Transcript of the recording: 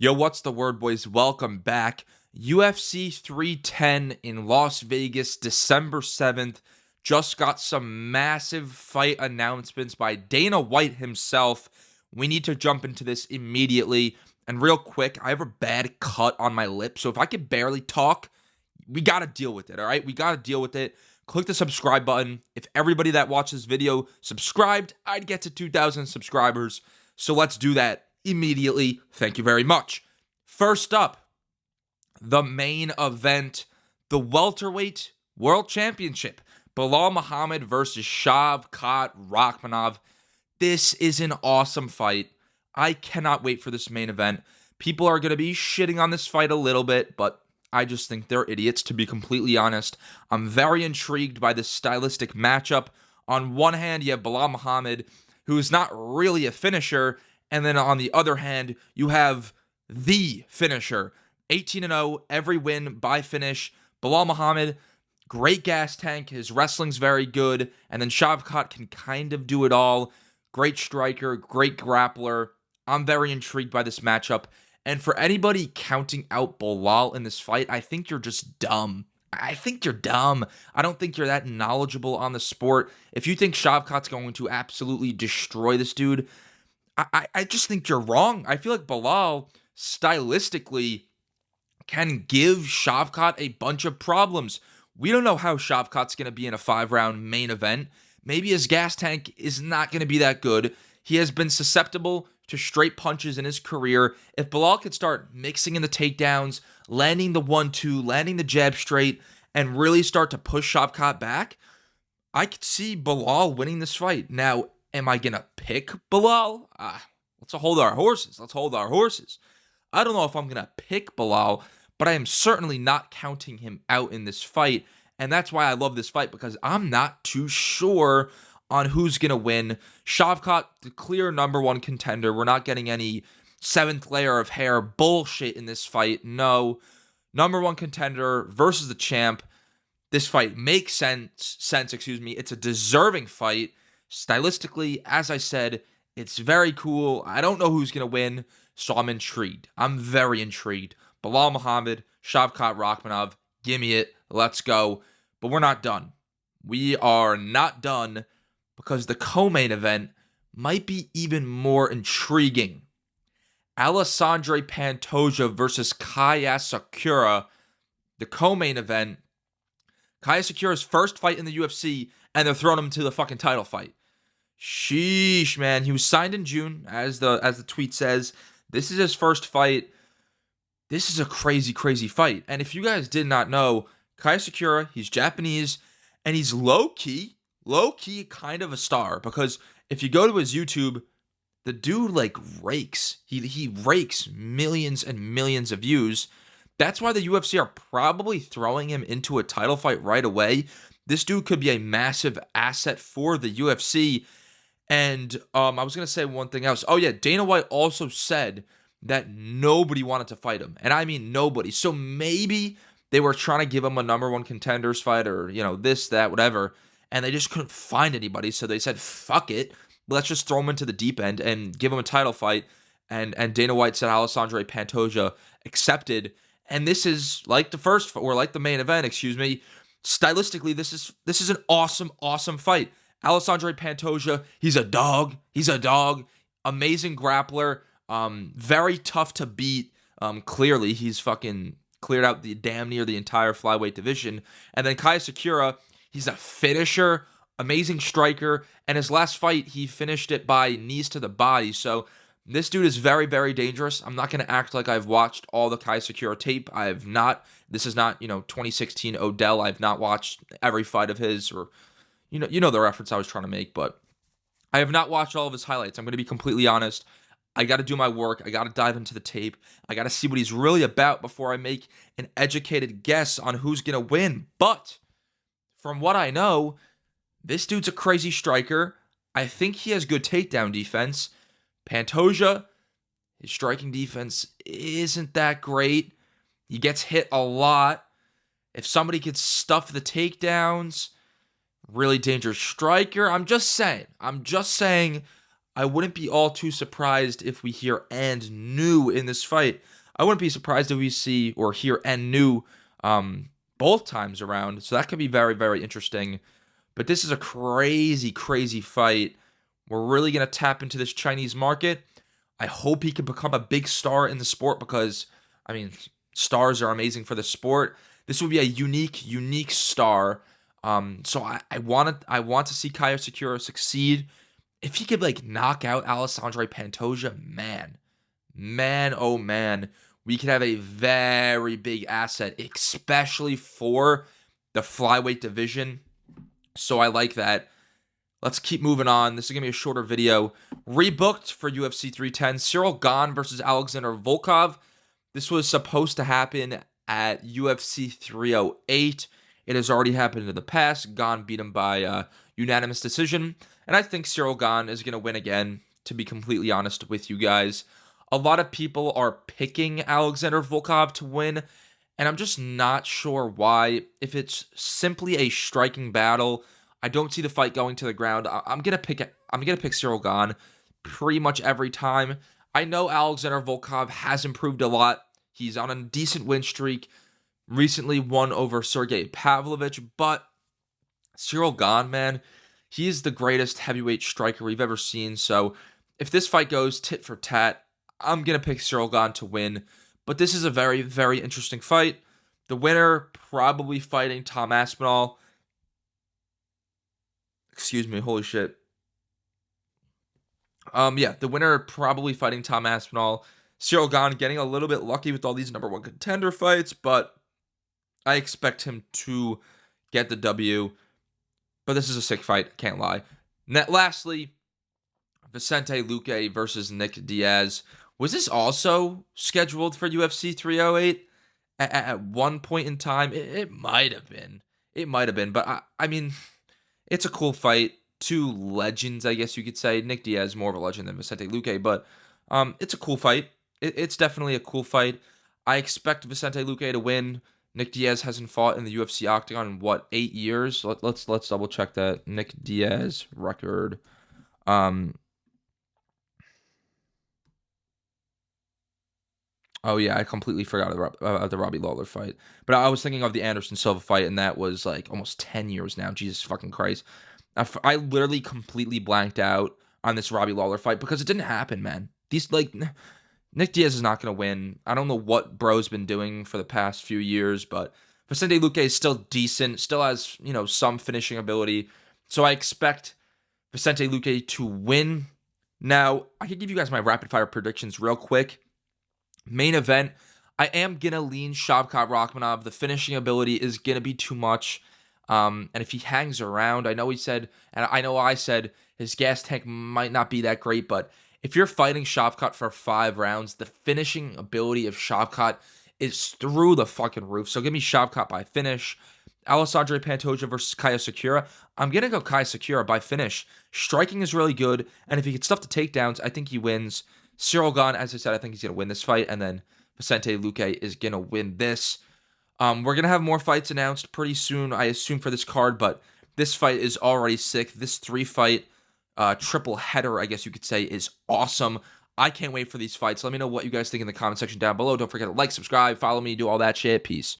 Yo, what's the word, boys? Welcome back. UFC 310 in Las Vegas, December 7th. Just got some massive fight announcements by Dana White himself. We need to jump into this immediately. And real quick, I have a bad cut on my lip, so if I can barely talk, we got to deal with it, all right? We got to deal with it. Click the subscribe button. If everybody that watches this video subscribed, I'd get to 2,000 subscribers. So let's do that immediately. Thank you very much. First up, the main event, the Welterweight World Championship. Belal Muhammad versus Shavkat Rakhmonov. This is an awesome fight. I cannot wait for this main event. People are going to be shitting on this fight a little bit, but I just think they're idiots, to be completely honest. I'm very intrigued by this stylistic matchup. On one hand, you have Belal Muhammad, who is not really a finisher, and then on the other hand, you have the finisher. 18-0, every win by finish. Belal Muhammad, great gas tank. His wrestling's very good. And then Shavkat can kind of do it all. Great striker, great grappler. I'm very intrigued by this matchup. And for anybody counting out Belal in this fight, I think you're just dumb. I think you're dumb. I don't think you're that knowledgeable on the sport. If you think Shavkat's going to absolutely destroy this dude, I just think you're wrong. I feel like Belal, stylistically, can give Shavkat a bunch of problems. We don't know how Shavkat's going to be in a 5-round main event. Maybe his gas tank is not going to be that good. He has been susceptible to straight punches in his career. If Belal could start mixing in the takedowns, landing the 1-2, landing the jab straight, and really start to push Shavkat back, I could see Belal winning this fight. Now, am I going to pick Belal? Let's hold our horses. I don't know if I'm going to pick Belal, but I am certainly not counting him out in this fight. And that's why I love this fight, because I'm not too sure on who's going to win. Shavkat, the clear number one contender. We're not getting any seventh layer of hair bullshit in this fight. No. Number one contender versus the champ. This fight makes sense. It's a deserving fight. Stylistically, as I said, it's very cool. I don't know who's going to win, so I'm intrigued. I'm very intrigued. Belal Muhammad, Shavkat Rakhmonov, give me it. Let's go. But we're not done. We are not done, because the co-main event might be even more intriguing. Alexandre Pantoja versus Kai Asakura, the co-main event. Kai Asakura's first fight in the UFC, and they're throwing him to the fucking title fight. Sheesh, man. He was signed in June, as the tweet says. This is his first fight. This is a crazy, crazy fight. And if you guys did not know, Kai Asakura, he's Japanese, and he's low-key kind of a star. Because if you go to his YouTube, the dude, rakes. He rakes millions and millions of views. That's why the UFC are probably throwing him into a title fight right away. This dude could be a massive asset for the UFC. And I was going to say one thing else. Oh, yeah, Dana White also said that nobody wanted to fight him. And I mean nobody. So maybe they were trying to give him a number one contenders fight, or, this, that, whatever. And they just couldn't find anybody. So they said, fuck it. Let's just throw him into the deep end and give him a title fight. And Dana White said Alexandre Pantoja accepted. And this is like the first, or like the main event, stylistically, this is an awesome fight. Alexandre Pantoja, he's a dog. Amazing grappler. Very tough to beat. Clearly, he's fucking cleared out the damn near the entire flyweight division. And then Kai Asakura, he's a finisher, amazing striker. And his last fight, he finished it by knees to the body. So this dude is very, very dangerous. I'm not going to act like I've watched all the Kai Asakura tape. I have not. This is not, 2016 Odell. I've not watched every fight of his, or, you know the reference I was trying to make, but I have not watched all of his highlights. I'm going to be completely honest. I got to do my work. I got to dive into the tape. I got to see what he's really about before I make an educated guess on who's going to win. But from what I know, this dude's a crazy striker. I think he has good takedown defense. Pantoja, his striking defense isn't that great. He gets hit a lot. If somebody could stuff the takedowns, really dangerous striker. I'm just saying. I wouldn't be all too surprised if we hear and new in this fight. I wouldn't be surprised if we see or hear and new both times around. So that could be very, very interesting. But this is a crazy, crazy fight. We're really going to tap into this Chinese market. I hope he can become a big star in the sport because, I mean, stars are amazing for the sport. This would be a unique star. So I want to see Kai Asakura succeed. If he could like knock out Alexandre Pantoja, oh man, we could have a very big asset, especially for the flyweight division. So I like that. Let's keep moving on. This is going to be a shorter video. Rebooked for UFC 310. Ciryl Gane versus Alexander Volkov. This was supposed to happen at UFC 308. It has already happened in the past. Gane beat him by unanimous decision. And I think Ciryl Gane is going to win again, to be completely honest with you guys. A lot of people are picking Alexander Volkov to win, and I'm just not sure why. If it's simply a striking battle, I don't see the fight going to the ground. I'm gonna pick Ciryl Gane pretty much every time. I know Alexander Volkov has improved a lot. He's on a decent win streak. Recently won over Sergey Pavlovich, but Ciryl Gane, man, he is the greatest heavyweight striker we've ever seen. So if this fight goes tit for tat, I'm gonna pick Ciryl Gane to win. But this is a very, very interesting fight. The winner probably fighting Tom Aspinall. Excuse me, holy shit. Yeah, the winner probably fighting Tom Aspinall. Ciryl Gane getting a little bit lucky with all these number one contender fights, but I expect him to get the W. But this is a sick fight, can't lie. Lastly, Vicente Luque versus Nick Diaz. Was this also scheduled for UFC 308 at one point in time? It might have been. It might have been, but I mean, it's a cool fight. Two legends, I guess you could say. Nick Diaz is more of a legend than Vicente Luque, but it's a cool fight. It's definitely a cool fight. I expect Vicente Luque to win. Nick Diaz hasn't fought in the UFC octagon in what, 8 years? Let's double check that. Nick Diaz record. Oh yeah, I completely forgot about the Robbie Lawler fight. But I was thinking of the Anderson Silva fight, and that was like almost 10 years now. Jesus fucking Christ. I literally completely blanked out on this Robbie Lawler fight because it didn't happen, man. Nick Diaz is not going to win. I don't know what bro's been doing for the past few years, but Vicente Luque is still decent, still has, some finishing ability. So I expect Vicente Luque to win. Now, I can give you guys my rapid fire predictions real quick. Main event, I am going to lean Shavkat Rakhmonov. The finishing ability is going to be too much. And if he hangs around, I know I said his gas tank might not be that great, but if you're fighting Shavkat for 5 rounds, the finishing ability of Shavkat is through the fucking roof. So give me Shavkat by finish. Alexandre Pantoja versus Kai Asakura. I'm going to go Kai Asakura by finish. Striking is really good, and if he can stuff the takedowns, I think he wins. Ciryl Gane, as I said, I think he's going to win this fight, and then Vicente Luque is going to win this. We're going to have more fights announced pretty soon, I assume, for this card, but this fight is already sick. This 3-fight triple header, I guess you could say, is awesome. I can't wait for these fights. Let me know what you guys think in the comment section down below. Don't forget to like, subscribe, follow me, do all that shit. Peace.